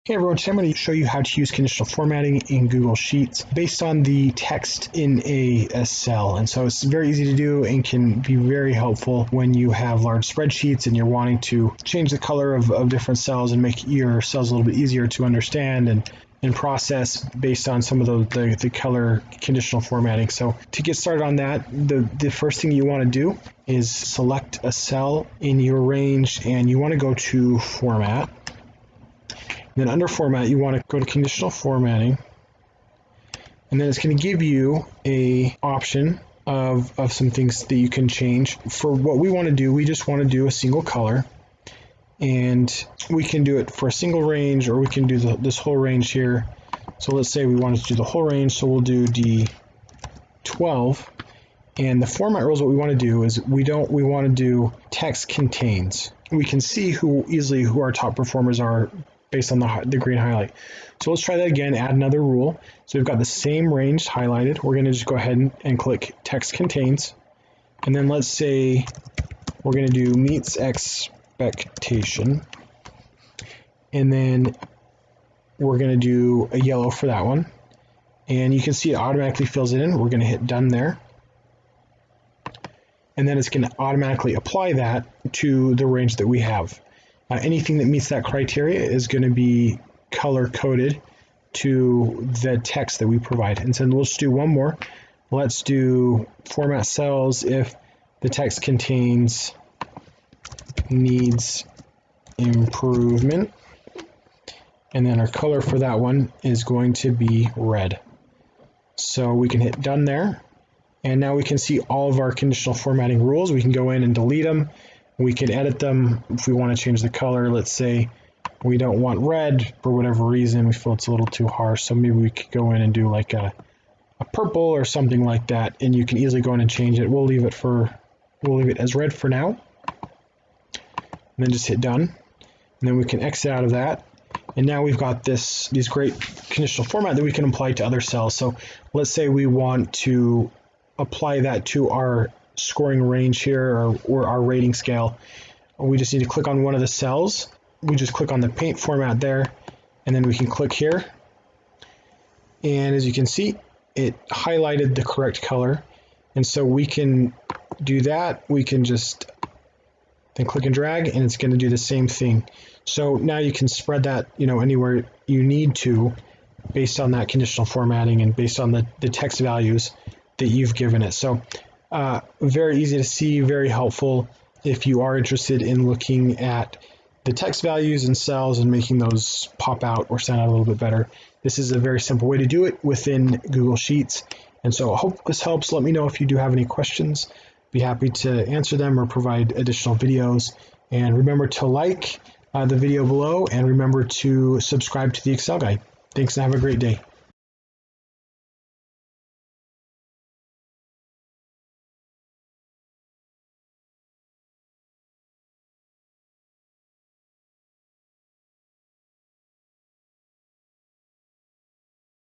Hey everyone, today I'm going to show you how to use conditional formatting in Google Sheets based on the text in a cell. And so it's very easy to do and can be very helpful when you have large spreadsheets and you're wanting to change the color of different cells and make your cells a little bit easier to understand and process based on some of the color conditional formatting. So to get started on that, the first thing you want to do is select a cell in your range and you want to go to Format. Then under Format, you want to go to Conditional Formatting, and then it's going to give you a option of some things that you can change. For what we want to do, we just want to do a single color, and we can do it for a single range, or we can do this whole range here. So let's say we wanted to do the whole range, so we'll do D12. And the format rules, what we want to do is we want to do text contains. We can see easily who our top performers are based on the green highlight. So let's try that again, add another rule. So we've got the same range highlighted. We're going to just go ahead and click text contains. And then let's say we're going to do meets expectation. And then we're going to do a yellow for that one. And you can see it automatically fills it in. We're going to hit done there. And then it's going to automatically apply that to the range that we have. Anything that meets that criteria is going to be color-coded to the text that we provide. And so let's do one more. Let's do format cells if the text contains needs improvement. And then our color for that one is going to be red. So we can hit done there. And now we can see all of our conditional formatting rules. We can go in and delete them. We can edit them if we want to change the color. Let's say we don't want red for whatever reason. We feel it's a little too harsh. So maybe we could go in and do like a purple or something like that. And you can easily go in and change it. We'll leave it as red for now. And then just hit done. And then we can exit out of that. And now we've got these great conditional format that we can apply to other cells. So let's say we want to apply that to our scoring range here or our rating scale. We just need to click on one of the cells. We just click on the paint format there, and then we can click here. And as you can see, it highlighted the correct color. And so we can do that. We can just then click and drag, and it's going to do the same thing. So now you can spread that, anywhere you need to based on that conditional formatting and based on the text values that you've given it. So very easy to see, very helpful if you are interested in looking at the text values and cells and making those pop out or stand out a little bit better. This is a very simple way to do it within Google Sheets. And so I hope this helps. Let me know if you do have any questions. Be happy to answer them or provide additional videos. And remember to like the video below and remember to subscribe to the Excel Guide. Thanks and have a great day.